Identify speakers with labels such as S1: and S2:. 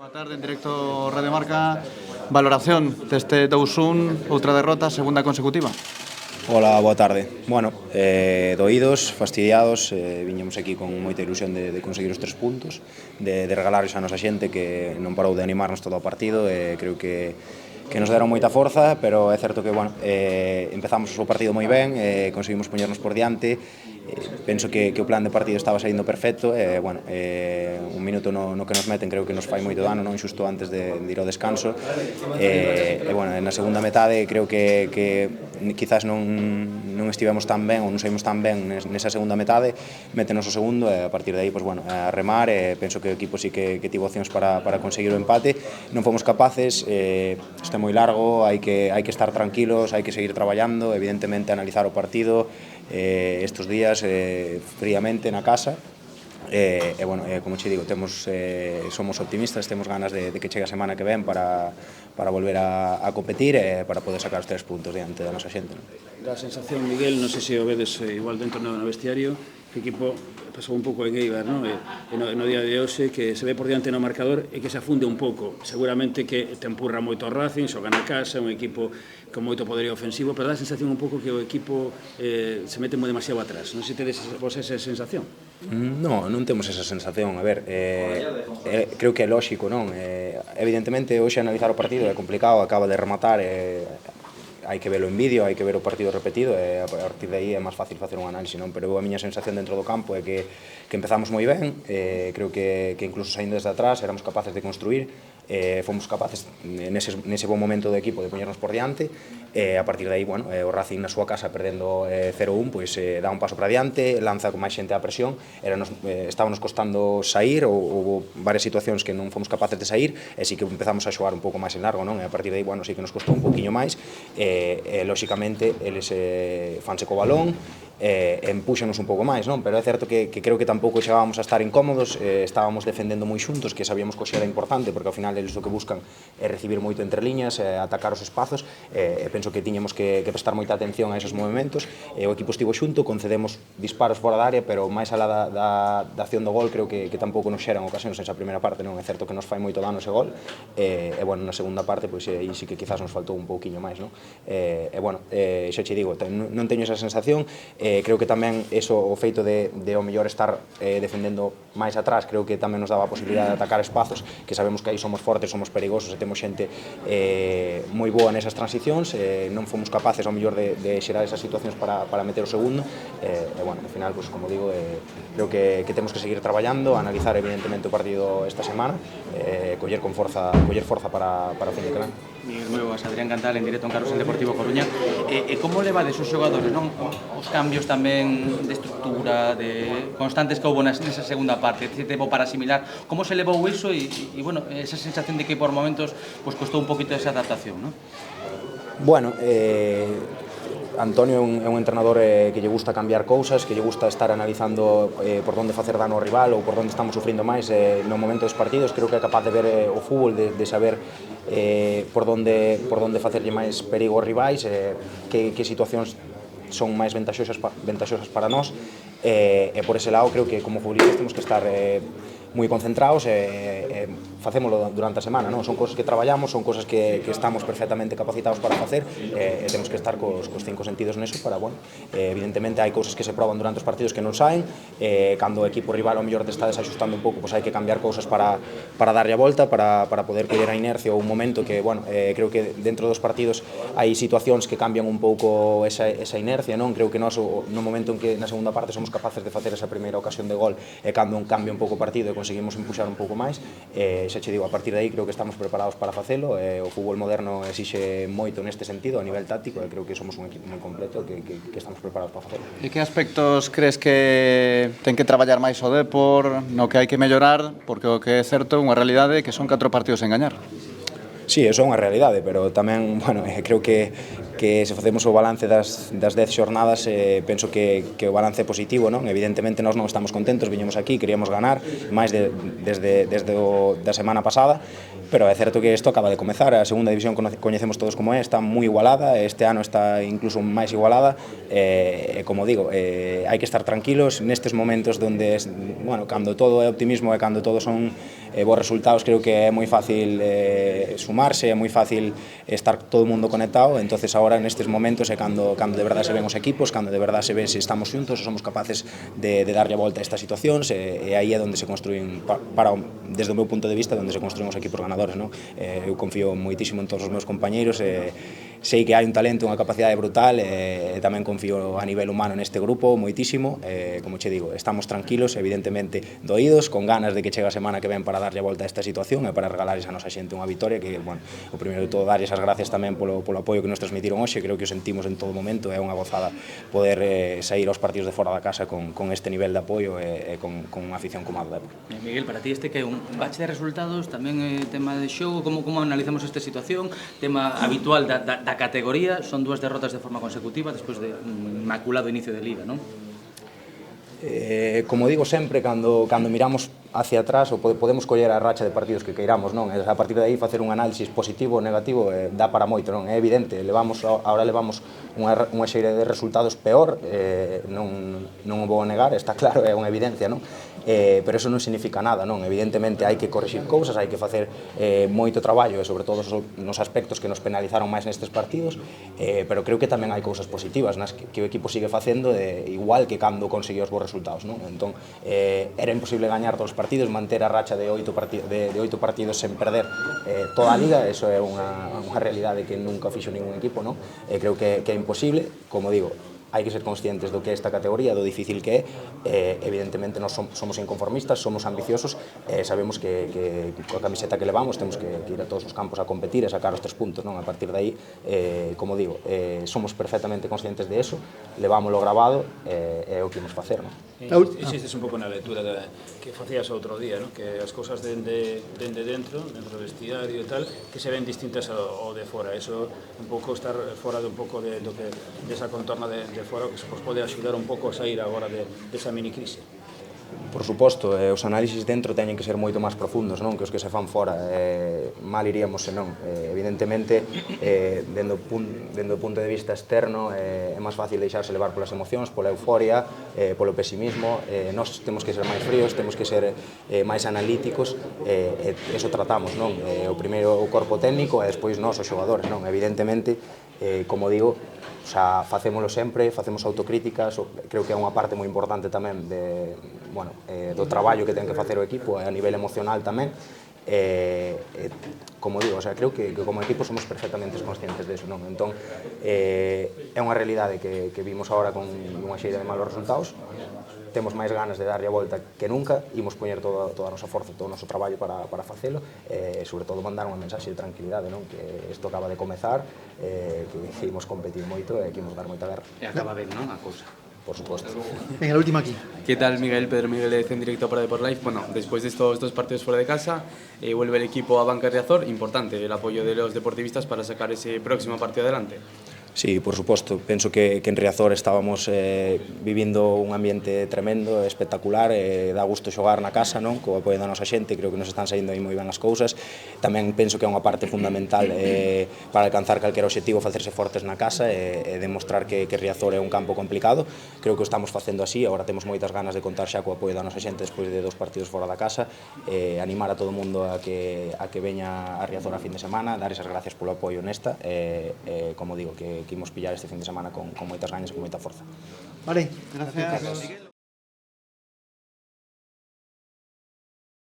S1: Boa tarde, en directo Radio Marca. Valoración deste 2-1, outra derrota, segunda consecutiva.
S2: Hola, boa tarde. Bueno, doídos, fastidiados, viñemos aquí con moita ilusión de conseguir os 3 puntos, de regalarles a nosa xente que non parou de animarnos todo o partido, creo que nos deron moita forza, pero é certo que, bueno, empezamos o partido moi ben, conseguimos poñernos por diante, penso que o plan de partido estaba saindo perfecto, bueno, un minuto no que nos meten creo que nos fai moito dano, non xusto antes de ir ao descanso, bueno, na segunda metade creo que quizás non estivemos tan ben ou non saímos tan ben nesa segunda metade, métenos o segundo e a partir de aí, pues, bueno, a remar, penso que o equipo sí que tivo opcións para conseguir o empate, non fomos capaces, isto é moi largo, hai que estar tranquilos, hai que seguir traballando, evidentemente analizar o partido estes días fríamente na casa. Bueno, como che digo, somos optimistas, temos ganas de que chegue a semana que ven para volver a competir e para poder sacar os 3 puntos diante da nosa xente.
S3: Da sensación, Miguel, non sei se o vedes igual dentro no vestiario, que o equipo pasou un pouco en Eibar, no día de hoxe, que se ve por diante no marcador e que se afunde un pouco. Seguramente que te empurra moito o Racing, xoga na casa, un equipo con moito poderío ofensivo, pero dá a sensación un pouco que o equipo se mete moi demasiado atrás. Non sei se tedes vos esa sensación.
S2: Non temos esa sensación. A ver, creo que é lóxico, non? Evidentemente, hoxe analizar o partido é complicado, acaba de rematar, hai que velo en vídeo, hai que ver o partido repetido e a partir de aí é máis fácil facer un análise, non? Pero a miña sensación dentro do campo é que empezamos moi ben, creo que incluso saindo desde atrás éramos capaces de construir, fomos capaces nese bon momento do equipo de poñernos por diante, a partir de aí, bueno, o Racing na súa casa perdendo 0-1, pois dá un paso para diante, lanza con máis xente a presión, estábamos costando sair, houve varias situacións que non fomos capaces de sair, e si que empezamos a xogar un pouco máis en largo, non? E a partir de aí, bueno, si que nos costou un poquinho máis, lóxicamente eles fanse co balón, empúxanos un pouco máis, non? Pero é certo que creo que tampouco chegábamos a estar incómodos, estábamos defendendo moi xuntos, que sabíamos que era importante, porque ao final eles o que buscan é recibir moito entre liñas, atacar os espazos, penso que tiñamos que prestar moita atención a esos movimentos, o equipo estivo xunto, concedemos disparos fora da área, pero máis alá da acción do gol creo que tampouco nos xeran ocasións esa primeira parte, non? É certo que nos fai moito dano ese gol, e bueno, na segunda parte, pois aí sí que quizás nos faltou un pouquiño máis, non? E bueno, xa che digo, non teño esa sensación, creo que tamén eso, o feito de ao mellor estar defendendo máis atrás, creo que tamén nos daba a posibilidade de atacar espazos, que sabemos que aí somos fortes, somos perigosos e temos xente moi boa nesas transicións, non fomos capaces ao mellor de xerar esas situacións para meter o segundo, e bueno, ao final, pues, como digo, creo que temos que seguir traballando, analizar evidentemente o partido esta semana, coller forza para o fin de semana.
S4: Miguel, moi boas, Adrián Cantal, en directo en Carlos en Deportivo Coruña. E como levades os xogadores, non? Os cambios tamén de estructura, de constantes que houve nesa segunda parte, ese tempo para asimilar, como se levou iso e bueno, esa sensación de que por momentos pues, costou un poquito esa adaptación, non?
S2: Bueno, Antonio é un entrenador que lle gusta cambiar cousas, que lle gusta estar analizando por onde facer dano ao rival ou por onde estamos sufrindo máis no momento dos partidos. Creo que é capaz de ver o fútbol, de saber por onde facerlle máis perigo aos rivais, que situacións son máis ventaxosas para nós, e por ese lado creo que como futbolistas temos que estar moi concentrados e facémolo durante a semana, non? Son cousas que traballamos, son cousas que estamos perfectamente capacitados para facer, e temos que estar cos 5 sentidos neso para, bueno, evidentemente hai cousas que se proban durante os partidos que non saen, cando o equipo rival ao mellor te está desajustando un pouco, pois hai que cambiar cousas para darlle a volta, para poder coller a inercia ou un momento que, bueno, creo que dentro dos partidos hai situacións que cambian un pouco esa inercia, non? Creo que nós, no momento en que na segunda parte somos capaces de facer esa primeira ocasión de gol e cando cambia un pouco o partido e conseguimos empuxar un pouco máis, xa che digo, a partir de aí creo que estamos preparados para facelo, o fútbol moderno exixe moito neste sentido a nivel táctico, e creo que somos un equipo moi completo que estamos preparados para facelo.
S1: E que aspectos crees que ten que traballar máis o Depor, no que hai que mellorar, porque o que é certo é unha realidade que son 4 partidos sen gañar?
S2: Sí, eso é unha realidade, pero tamén, bueno, creo que se facemos o balance das 10 xornadas, penso que o balance é positivo, non? Evidentemente nós non estamos contentos, viñemos aquí, queríamos ganar, máis desde da semana pasada, pero é certo que isto acaba de comezar, a segunda división coñecemos todos como é, está moi igualada, este ano está incluso máis igualada, e como digo, hai que estar tranquilos nestes momentos donde, bueno, cando todo é optimismo e cando todo son bons resultados, creo que é moi fácil sumarse, é moi fácil estar todo o mundo conectado. Entonces agora nestes momentos é cando de verdade se ven os equipos, cando de verdade se ven se estamos xuntos, se somos capaces de darlle a volta a estas situacións, e aí é onde se construen, desde o meu punto de vista, onde se construen os equipos ganadores, non? Eu confío moitísimo en todos os meus compañeiros, sei que hai un talento, unha capacidade brutal, e tamén confío a nivel humano neste grupo moitísimo. Como che digo, estamos tranquilos, evidentemente doídos, con ganas de que chegue a semana que ven para darlle a volta a esta situación e para regalarles a nosa xente unha vitoria, que, bueno, o primeiro de todo darlles as gracias tamén polo apoio que nos transmitiron hoxe. Creo que o sentimos en todo momento, é unha gozada poder sair aos partidos de fora da casa con este nivel de apoio e con unha afición como a do Depor.
S4: Miguel, para ti este que é un bache de resultados, tamén tema de xogo, como analizamos esta situación, tema habitual da categoría, son dúas derrotas de forma consecutiva despois de un inmaculado inicio de Liga, non?
S2: Como digo sempre, cando miramos hacia atrás, ou podemos coller a racha de partidos que queiramos, non? A partir de aí facer un análisis positivo ou negativo dá para moito, non? É evidente, agora levamos unha xeira de resultados peor, non o vou negar, está claro, é unha evidencia, non? Pero eso non significa nada, non? Evidentemente hai que corrixir cousas, hai que facer moito traballo, e sobre todo nos aspectos que nos penalizaron máis nestes partidos, pero creo que tamén hai cousas positivas nas que o equipo sigue facendo, igual que cando conseguiu os bons resultados, non? Entón, era imposible gañar todos os partidos, manter a racha de 8 partidos sen perder toda a Liga, eso é unha realidade que nunca fixo ningún equipo, non? Creo que é imposible, como digo, hai que ser conscientes do que é esta categoría, do difícil que é. Evidentemente, nós somos inconformistas, somos ambiciosos, sabemos que coa camiseta que levamos temos que ir a todos os campos a competir e sacar os 3 puntos, non? A partir de aí, como digo, somos perfectamente conscientes de eso, levámoslo grabado, e é o que imos facer, non?
S3: Insistes un pouco na lectura que facías outro día, ¿no? Que as cousas dende dentro do vestiario e tal, que se ven distintas ao de fora. Eso, un pouco estar fora de un pouco desa contorna de fora, que se pode axudar un pouco a sair agora desa mini crise.
S2: Por suposto, os análisis dentro teñen que ser moito máis profundos, non? Que os que se fan fora. Mal iríamos se non. Evidentemente, dende o punto de vista externo, é máis fácil deixarse levar polas emocións, pola euforia, polo pesimismo. Nós temos que ser máis fríos, temos que ser máis analíticos, e eso tratamos, non? O primeiro o corpo técnico e despois nós, os xogadores, non? Evidentemente, como digo, facémolo sempre, facemos autocríticas, creo que é unha parte moi importante tamén do traballo que ten que facer o equipo a nivel emocional tamén. Como digo, creo que como equipo somos perfectamente conscientes deso, non? Entón, é unha realidade que vimos agora con unha xeira de malos resultados, temos máis ganas de darlle a volta que nunca, imos poñer toda a nosa forza, todo o noso traballo para facelo, e sobre todo mandar unha mensaxe de tranquilidade, non? Que isto acaba de comezar, que imos competir moito e que imos dar moita guerra.
S4: E acaba ben, non, a cousa?
S2: Por suposto.
S5: Venga, la última aquí.
S6: ¿Qué tal, Miguel? Pedro Miguel de en directo para Depor Live. Bueno, después de estos 2 partidos fuera de casa, vuelve el equipo a Banca Riazor. Importante el apoyo de los deportivistas para sacar ese próximo partido adelante.
S2: Sí, por suposto. Penso que en Riazor estábamos vivindo un ambiente tremendo, espectacular, dá gusto xogar na casa, non? Co apoio da nosa xente, creo que nos están saindo aí moi ben as cousas. Tamén penso que é unha parte fundamental para alcanzar calquera obxectivo, facerse fortes na casa e demostrar que Riazor é un campo complicado. Creo que o estamos facendo así, agora temos moitas ganas de contar xa co apoio da nosa xente despois de 2 partidos fora da casa, animar a todo o mundo a que veña a Riazor a fin de semana, dar esas gracias polo apoio nesta, como digo, que imos pillar este fin de semana con moitas gañas e con moita forza.
S5: Vale, gracias.